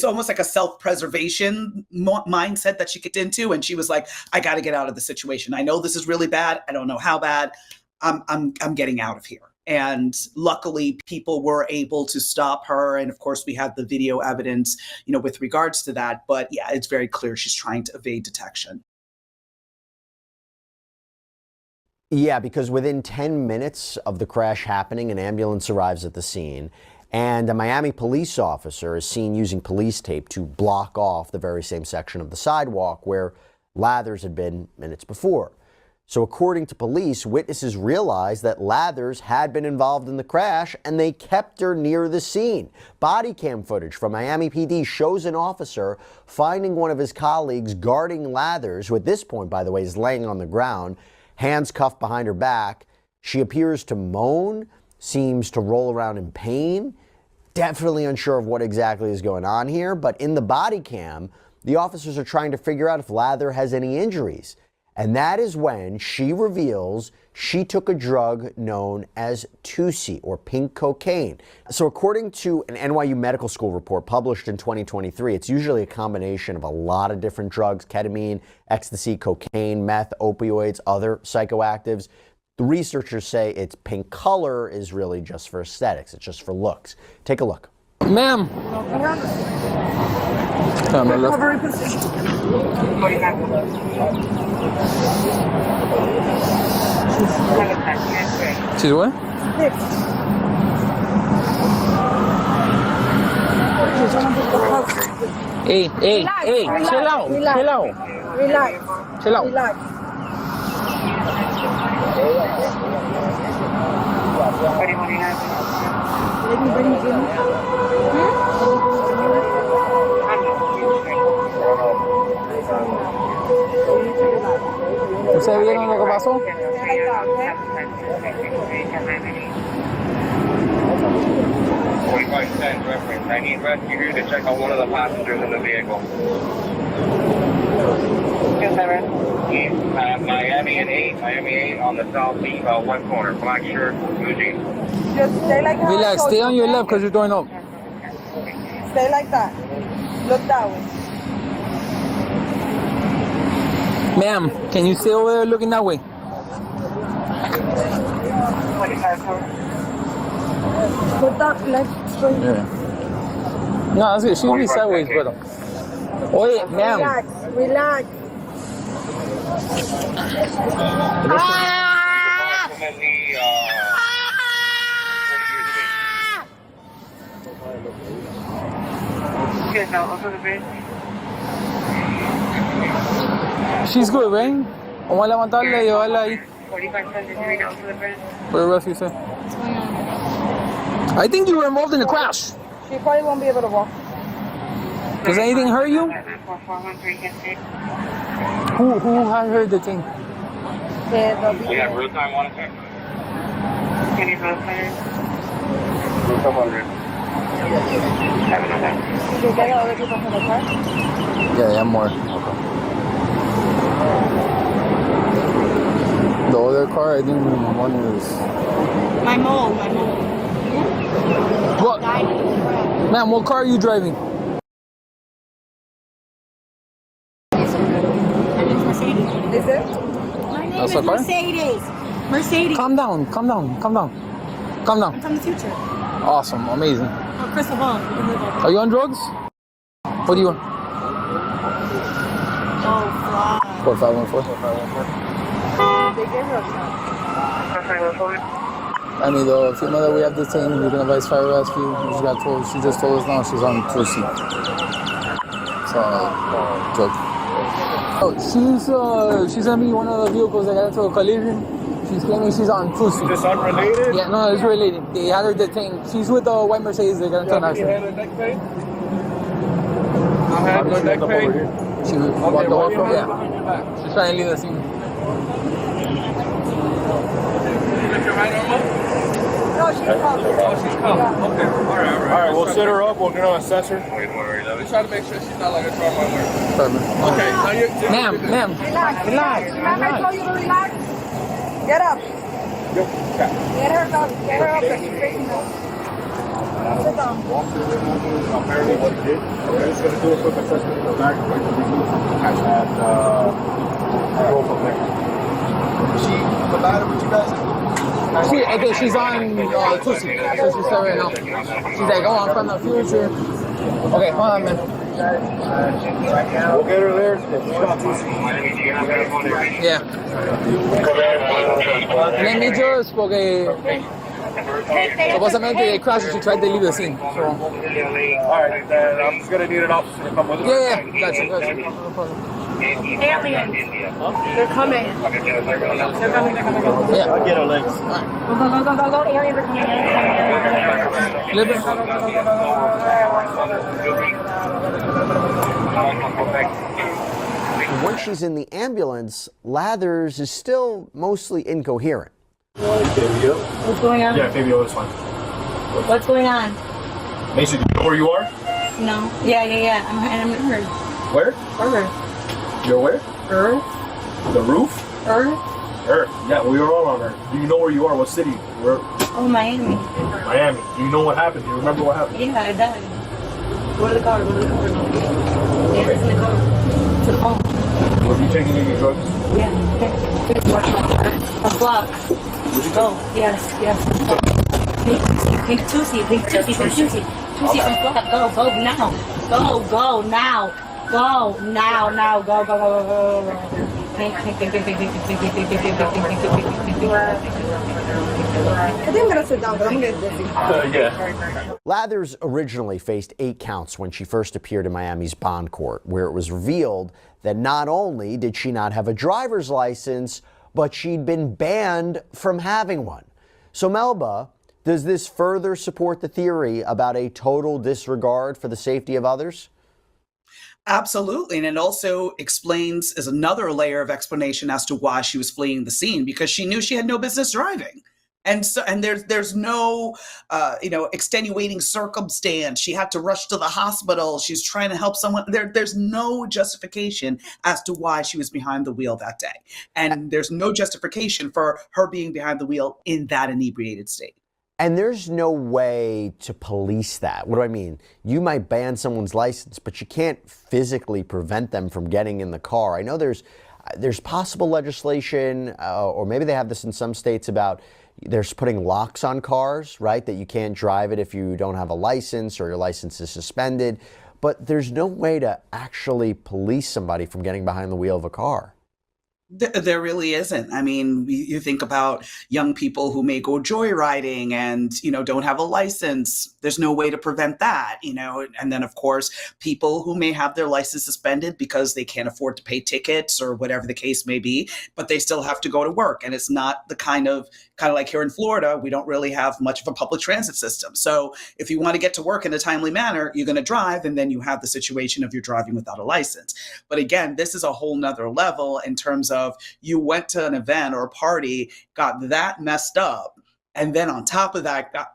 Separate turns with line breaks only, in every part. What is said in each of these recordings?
almost like a self-preservation mindset that she kicked into. And she was like, I got to get out of the situation. I know this is really bad. I don't know how bad. I'm getting out of here. And luckily, people were able to stop her. And of course, we have the video evidence, with regards to that. But yeah, it's very clear she's trying to evade detection.
Yeah, because within 10 minutes of the crash happening, an ambulance arrives at the scene, and a Miami police officer is seen using police tape to block off the very same section of the sidewalk where Lathers had been minutes before. So according to police, witnesses realized that Lathers had been involved in the crash and they kept her near the scene. Body cam footage from Miami PD shows an officer finding one of his colleagues guarding Lathers, who at this point, by the way, is laying on the ground, hands cuffed behind her back. She appears to moan, seems to roll around in pain. Definitely unsure of what exactly is going on here, but in the body cam, the officers are trying to figure out if Lather has any injuries. And that is when she reveals she took a drug known as Tusi, or pink cocaine. So according to an NYU medical school report published in 2023, it's usually a combination of a lot of different drugs: ketamine, ecstasy, cocaine, meth, opioids, other psychoactives. The researchers say its pink color is really just for aesthetics. It's just for looks. Take a look.
Ma'am.
Recovery position.
She's what? Hey, chill out.
Relax.
¿Ustedes vieron lo que pasó?
I need rescue here to check on one of the passengers in the vehicle. Miami and 8 on the south west corner. Black shirt, blue jeans.
Just stay like that.
Relax, stay on your left because you're going up.
Stay like that. Look that way.
Ma'am, can you stay over there looking that way?
Put that leg straight.
Yeah. No, that's good. She'll be sideways, brother. Oye, ma'am.
Relax.
She's good, right? Vamos a levantarla y llevarla ahí. For the rescue, sir. I think you were involved in the crash.
She probably won't be able to walk.
Does anything hurt you? Who had heard the thing?
We have real time monitoring. Any real time? Real time monitoring.
Did you get other people from the car?
Yeah, more. The other car, I think one is...
My mole.
What? Ma'am, what car are you driving?
My name's Mercedes.
Is it?
My name
That's
is
a car?
Mercedes.
Calm down.
I'm from the future.
Awesome, amazing.
Oh, Crystal Ball.
Are you on drugs? What do you want?
Oh, fly.
4514.
They gave her a shot.
I mean, the female that we have detained, we're gonna advise fire rescue. She just told us now she's on Tusi. So, joke. Oh, she's gonna be one of the vehicles that got into a collision. She's claiming she's on Tusi.
Is this unrelated?
Yeah, no, it's related. They had her detained. She's with the white Mercedes. They got into an accident. She walked away from yeah. She's trying to leave the scene.
No, she's calm.
Okay. All right, we'll set her up. We're going to assess her.
We're trying to make sure she's not like a trauma alert.
Perfect.
Okay, now you're...
Ma'am.
Relax. Remember I told you to relax? Get up. Get her up. She's facing up.
Apparently what he did, we're just going to do a quick assessment in the back, wait till we move, and go from there. She, the matter with you guys?
Okay, she's on Tusi. So she's there right now. She's like, oh, I'm from the future. Okay, hold on, man.
We'll get her there. She's on Tuesday.
Yeah. Let me just, porque supposedamente they crashed and she tried to leave the scene. So.
Alright, then I'm just gonna need an officer to come with us.
Yeah, gotcha. No problem.
Aliens. They're coming. They're coming.
Yeah.
I'll get her legs.
Go. Aliens are coming.
Once she's in the ambulance, Lathers is still mostly incoherent.
Fabio?
What's going on?
Yeah, Fabio is fine.
What's going on?
Mason, you know where you are?
No. Yeah. I'm hurt.
Where?
Earth.
You're where?
Earth.
The roof?
Earth.
Earth. Yeah, we are all on Earth. Do you know where you are? What city? Where?
Oh, Miami.
Miami. Do you know what happened? Do you remember what happened?
Yeah, I died. Go to the car. Yeah, it's in the car. To the phone.
Were you taking any drugs?
Yeah. Okay. A block. Go. Yes. Pink Tusi. Tusi from Flop. Go now. Go now. Go. Pink. I
think I'm gonna sit down, but I'm getting dizzy.
Yeah.
Lathers originally faced 8 counts when she first appeared in Miami's bond court, where it was revealed that not only did she not have a driver's license, but she'd been banned from having one. So Melba, does this further support the theory about a total disregard for the safety of others?
Absolutely. And it also explains as another layer of explanation as to why she was fleeing the scene, because she knew she had no business driving. And there's no, extenuating circumstance. She had to rush to the hospital. She's trying to help someone. There's no justification as to why she was behind the wheel that day. And there's no justification for her being behind the wheel in that inebriated state.
And there's no way to police that. What do I mean? You might ban someone's license, but you can't physically prevent them from getting in the car. I know there's possible legislation, or maybe they have this in some states about there's putting locks on cars, right? That you can't drive it if you don't have a license or your license is suspended. But there's no way to actually police somebody from getting behind the wheel of a car.
There really isn't. I mean, you think about young people who may go joyriding and, don't have a license. There's no way to prevent that, and then of course, people who may have their license suspended because they can't afford to pay tickets or whatever the case may be, but they still have to go to work. And it's not the kind of like here in Florida, we don't really have much of a public transit system. So if you want to get to work in a timely manner, you're going to drive, and then you have the situation of you're driving without a license. But again, this is a whole nother level in terms of you went to an event or a party, got that messed up. And then on top of that, I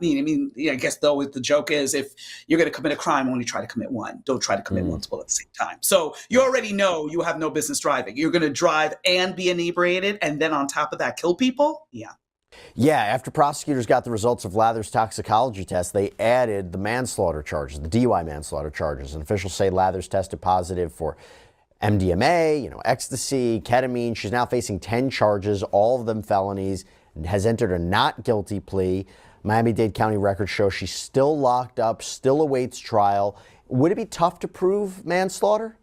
guess though the joke is if you're going to commit a crime, only try to commit one. Don't try to commit multiple at the same time. So you already know you have no business driving. You're going to drive and be inebriated, and then on top of that, kill people? Yeah.
Yeah, after prosecutors got the results of Lathers' toxicology test, they added the manslaughter charges, the DUI manslaughter charges. And officials say Lathers tested positive for MDMA, ecstasy, ketamine. She's now facing 10 charges, all of them felonies, and has entered a not guilty plea. Miami-Dade County records show she's still locked up, still awaits trial. Would it be tough to prove manslaughter?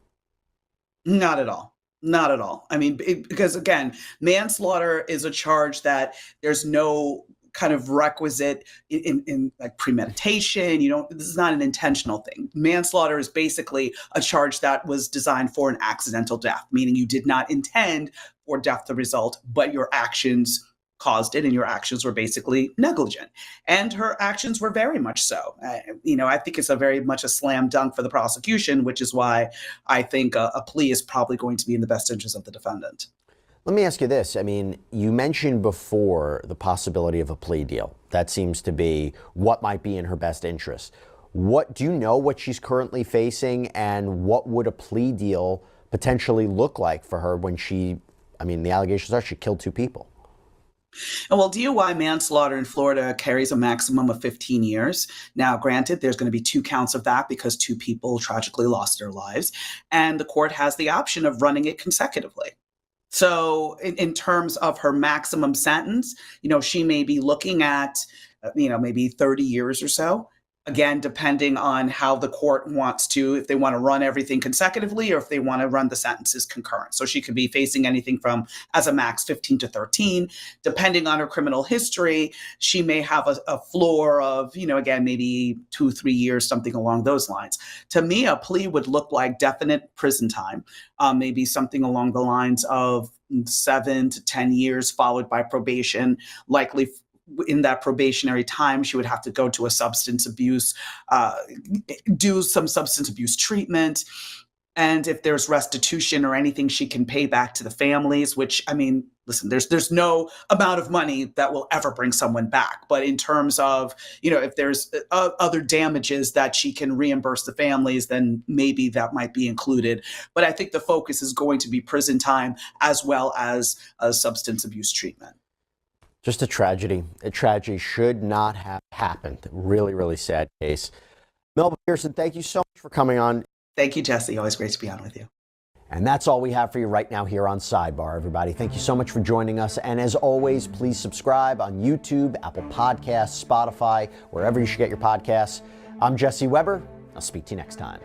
Not at all. Not at all. I mean, because again, manslaughter is a charge that there's no kind of requisite in like premeditation. This is not an intentional thing. Manslaughter is basically a charge that was designed for an accidental death, meaning you did not intend for death to result, but your actions caused it, and your actions were basically negligent. And her actions were very much so. I think it's a very much a slam dunk for the prosecution, which is why I think a plea is probably going to be in the best interest of the defendant.
Let me ask you this. I mean, you mentioned before the possibility of a plea deal. That seems to be what might be in her best interest. Do you know what she's currently facing, and what would a plea deal potentially look like for her when the allegations are she killed 2 people?
And well, DUI manslaughter in Florida carries a maximum of 15 years. Now, granted, there's going to be 2 counts of that because 2 people tragically lost their lives. And the court has the option of running it consecutively. So in terms of her maximum sentence, she may be looking at, maybe 30 years or so. Again, depending on how the court wants to, if they want to run everything consecutively or if they want to run the sentences concurrent. So she could be facing anything from, as a max, 15 to 13. Depending on her criminal history, she may have a floor of, again, maybe 2-3 years, something along those lines. To me, a plea would look like definite prison time, maybe something along the lines of 7 to 10 years followed by probation, likely in that probationary time, she would have to go to a substance abuse, do some substance abuse treatment. And if there's restitution or anything she can pay back to the families, which, listen, there's no amount of money that will ever bring someone back. But in terms of, if there's other damages that she can reimburse the families, then maybe that might be included. But I think the focus is going to be prison time as well as substance abuse treatment.
Just a tragedy. A tragedy should not have happened. Really, really sad case. Melba Pearson, thank you so much for coming on.
Thank you, Jesse. Always great to be on with you.
And that's all we have for you right now here on Sidebar, everybody. Thank you so much for joining us. And as always, please subscribe on YouTube, Apple Podcasts, Spotify, wherever you should get your podcasts. I'm Jesse Weber. I'll speak to you next time.